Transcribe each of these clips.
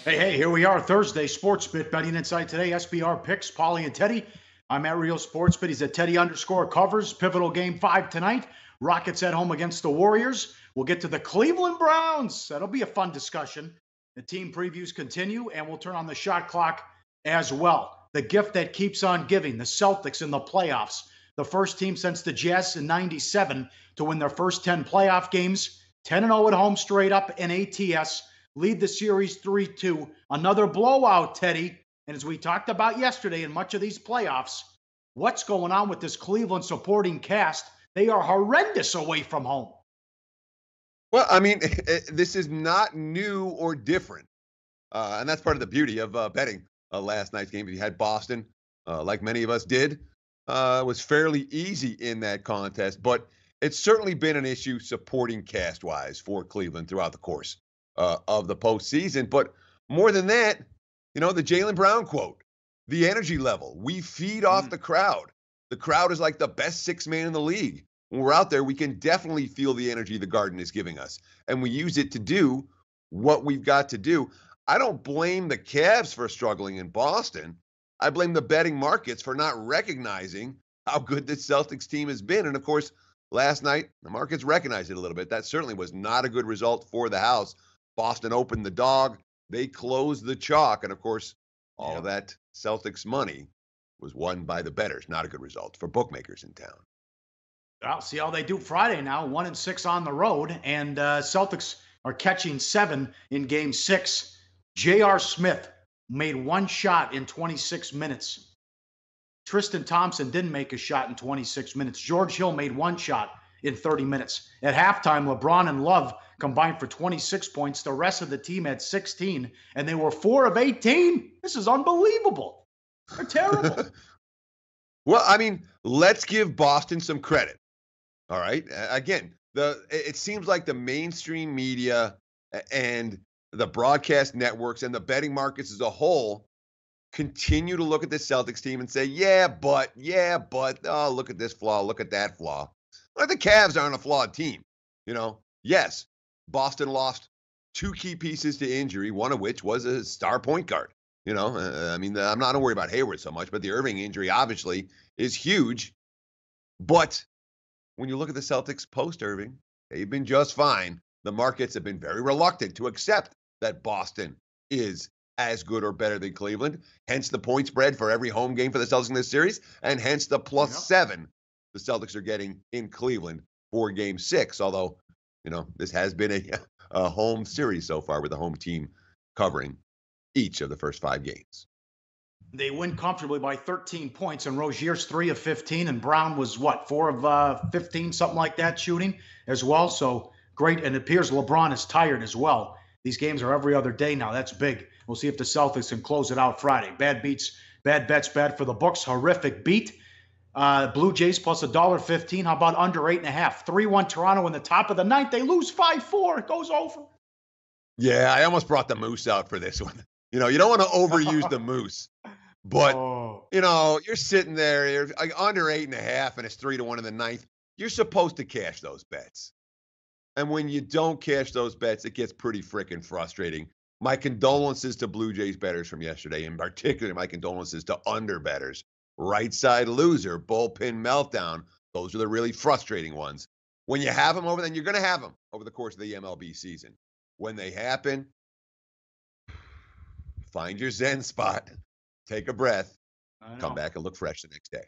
Hey, here we are, Thursday, Sportsbit Betting Insight today, SBR Picks, Pauly and Teddy. I'm at Real Sportsbit. He's at Teddy_Covers. Pivotal game 5 tonight. Rockets at home against the Warriors. We'll get to the Cleveland Browns. That'll be a fun discussion. The team previews continue, and we'll turn on the shot clock as well. The gift that keeps on giving, the Celtics in the playoffs. The first team since the Jazz in 97 to win their first 10 playoff games. 10-0 at home straight up in ATS. Lead the series 3-2. Another blowout, Teddy. And as we talked about yesterday in much of these playoffs, what's going on with this Cleveland supporting cast? They are horrendous away from home. Well, I mean, this is not new or different. And that's part of the beauty of betting last night's game. If you had Boston, like many of us did, was fairly easy in that contest. But it's certainly been an issue supporting cast-wise for Cleveland throughout the course of the postseason. But more than that, the Jaylen Brown quote, the energy level. We feed off the crowd. The crowd is like the best six man in the league. When we're out there, we can definitely feel the energy the Garden is giving us. And we use it to do what we've got to do. I don't blame the Cavs for struggling in Boston. I blame the betting markets for not recognizing how good the Celtics team has been. And, of course, last night, the markets recognized it a little bit. That certainly was not a good result for the house. Boston opened the dog. They closed the chalk. And, of course, all of that Celtics money was won by the bettors. Not a good result for bookmakers in town. I'll see how they do Friday now. 1-6 on the road. And Celtics are catching 7 in game 6. J.R. Smith made one shot in 26 minutes. Tristan Thompson didn't make a shot in 26 minutes. George Hill made one shot in 30 minutes. At halftime, LeBron and Love combined for 26 points. The rest of the team had 16, and they were 4 of 18. This is unbelievable. They're terrible. Well, I mean, let's give Boston some credit. All right. Again, it seems like the mainstream media and the broadcast networks and the betting markets as a whole continue to look at this Celtics team and say, yeah, but, oh, look at this flaw, look at that flaw. Well, the Cavs aren't a flawed team. Yes, Boston lost 2 key pieces to injury, one of which was a star point guard. I'm not worried about Hayward so much, but the Irving injury obviously is huge. But when you look at the Celtics post-Irving, they've been just fine. The markets have been very reluctant to accept that Boston is as good or better than Cleveland, hence the point spread for every home game for the Celtics in this series, and hence the +7 the Celtics are getting in Cleveland for game 6, although, this has been a home series so far with the home team covering each of the first 5 games. They win comfortably by 13 points, and Rozier's 3 of 15, and Brown was, 4 of 15, something like that, shooting as well. So great, and it appears LeBron is tired as well. These games are every other day now. That's big. We'll see if the Celtics can close it out Friday. Bad bets, bad for the books. Horrific beat. Blue Jays plus $1.15. How about under 8.5? 3-1 Toronto in the top of the 9th. They lose 5-4. It goes over. Yeah, I almost brought the moose out for this one. You don't want to overuse the moose. But, you're sitting there, you're like under 8.5, and it's 3-1 in the 9th. You're supposed to cash those bets. And when you don't cash those bets, it gets pretty freaking frustrating. My condolences to Blue Jays bettors from yesterday, in particular, my condolences to under bettors. Right side loser, bullpen meltdown. Those are the really frustrating ones. When you have them over, then you're going to have them over the course of the MLB season. When they happen, find your Zen spot. Take a breath, come back and look fresh the next day.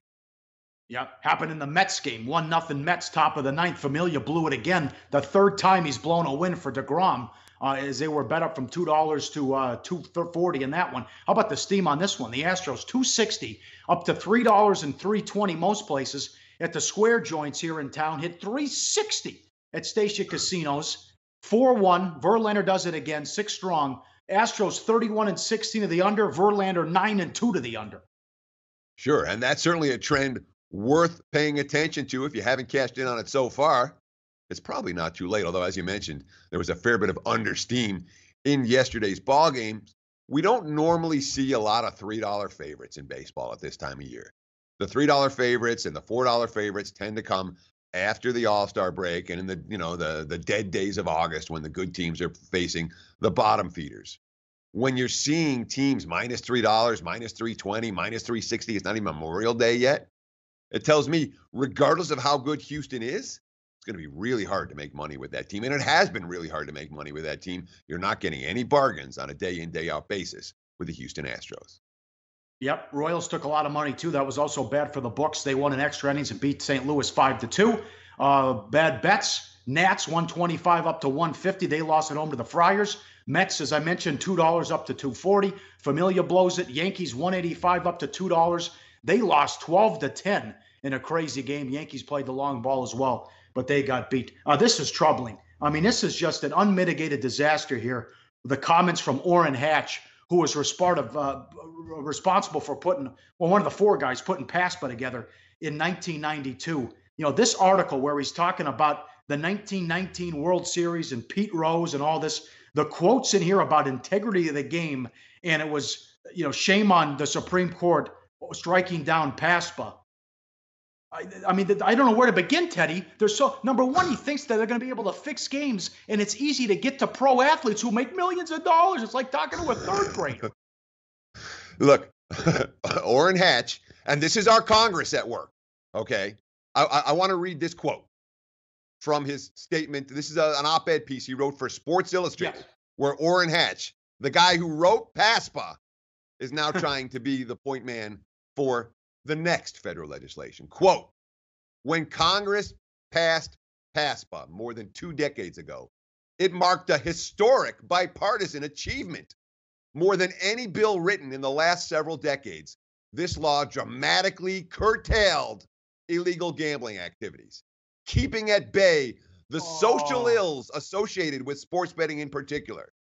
Yep, happened in the Mets game. 1-0 Mets, top of the 9th. Familia blew it again. The 3rd time he's blown a win for DeGrom, as they were bet up from $2 to $2.40 in that one. How about the steam on this one? The Astros, $2.60 up to $3 and $3.20 most places. At the square joints here in town, hit $3.60 at Station Casinos. 4-1. Verlander does it again, 6 strong. Astros 31-16 to the under. Verlander 9-2 to the under. Sure, and that's certainly a trend worth paying attention to if you haven't cashed in on it so far. It's probably not too late, although, as you mentioned, there was a fair bit of under steam in yesterday's ball game. We don't normally see a lot of $3 favorites in baseball at this time of year. The $3 favorites and the $4 favorites tend to come after the All-Star break and in the dead days of August when the good teams are facing the bottom feeders. when you're seeing teams minus $3, minus $3.20, minus $3.60. It's not even Memorial Day yet. It tells me, regardless of how good Houston is, it's going to be really hard to make money with that team. And it has been really hard to make money with that team. You're not getting any bargains on a day-in, day-out basis with the Houston Astros. Yep, Royals took a lot of money, too. That was also bad for the books. They won in extra innings and beat St. Louis 5-2. Bad bets. Nats 125 up to 150. They lost at home to the Friars. Mets, as I mentioned, $2 up to 240. Familia blows it. Yankees 185 up to $2. They lost 12-10 in a crazy game. Yankees played the long ball as well, but they got beat. This is troubling. I mean, this is just an unmitigated disaster here. The comments from Orrin Hatch, who was responsible for one of the four guys putting PASPA together in 1992. You know, this article where he's talking about the 1919 World Series and Pete Rose and all this, the quotes in here about integrity of the game, and it was, shame on the Supreme Court striking down PASPA. I mean, I don't know where to begin, Teddy. Number one, he thinks that they're going to be able to fix games, and it's easy to get to pro athletes who make millions of dollars. It's like talking to a third grader. Look, Orrin Hatch, and this is our Congress at work, okay? I want to read this quote from his statement. This is an op-ed piece he wrote for Sports Illustrated, yes, where Orrin Hatch, the guy who wrote PASPA, is now trying to be the point man for the next federal legislation. Quote, when Congress passed PASPA more than 2 decades ago, it marked a historic bipartisan achievement. More than any bill written in the last several decades, this law dramatically curtailed illegal gambling activities, keeping at bay the social ills associated with sports betting in particular.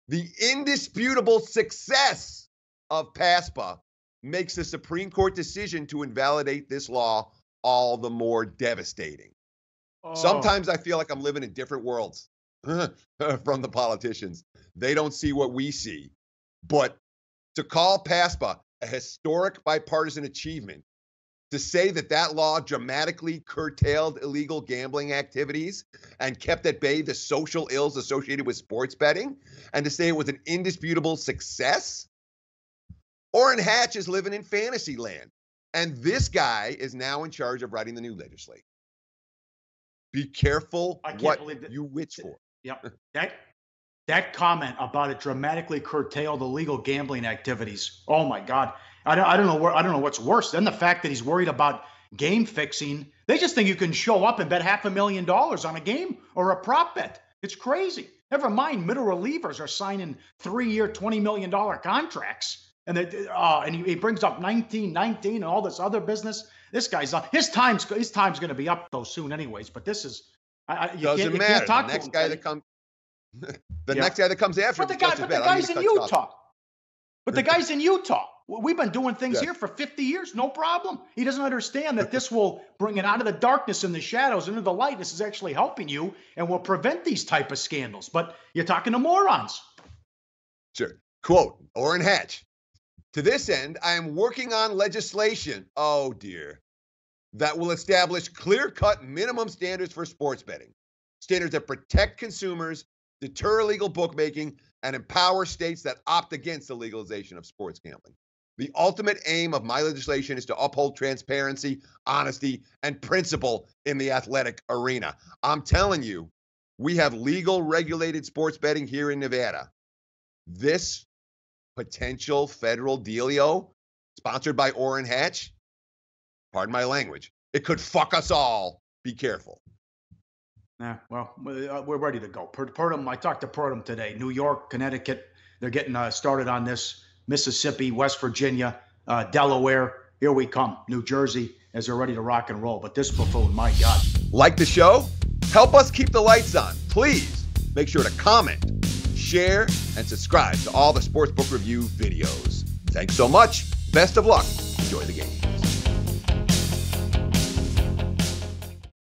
The indisputable success of PASPA makes the Supreme Court decision to invalidate this law all the more devastating. Sometimes I feel like I'm living in different worlds from the politicians. They don't see what we see. But to call PASPA a historic bipartisan achievement, to say that law dramatically curtailed illegal gambling activities and kept at bay the social ills associated with sports betting, and to say it was an indisputable success, Orrin Hatch is living in fantasy land. And this guy is now in charge of writing the new legislation. Be careful what you wish for. Yep. That comment about it dramatically curtailed illegal gambling activities. Oh my God. I don't know what's worse than the fact that he's worried about game fixing. They just think you can show up and bet $500,000 on a game or a prop bet. It's crazy. Never mind, middle relievers are signing 3-year, $20 million contracts. And he brings up 1919 and all this other business. This guy's his time's going to be up though soon, anyways. But this is doesn't matter. The next guy that comes, next guy that comes after. But the guy's in Utah. But the guy's in Utah. We've been doing things here for 50 years, no problem. He doesn't understand that this will bring it out of the darkness and the shadows into the light. This is actually helping you and will prevent these type of scandals. But you're talking to morons. Sure. Quote, Orrin Hatch. To this end, I am working on legislation, oh dear, that will establish clear-cut minimum standards for sports betting. Standards that protect consumers, deter illegal bookmaking, and empower states that opt against the legalization of sports gambling. The ultimate aim of my legislation is to uphold transparency, honesty, and principle in the athletic arena. I'm telling you, we have legal regulated sports betting here in Nevada. This potential federal dealio, sponsored by Orrin Hatch, pardon my language, it could fuck us all. Be careful. Yeah, well, we're ready to go. Purdom, I talked to Purdom today. New York, Connecticut, they're getting started on this. Mississippi, West Virginia, Delaware, here we come. New Jersey, as they're ready to rock and roll. But this buffoon, my God. Like the show? Help us keep the lights on. Please make sure to comment, share, and subscribe to all the Sportsbook Review videos. Thanks so much. Best of luck. Enjoy the games.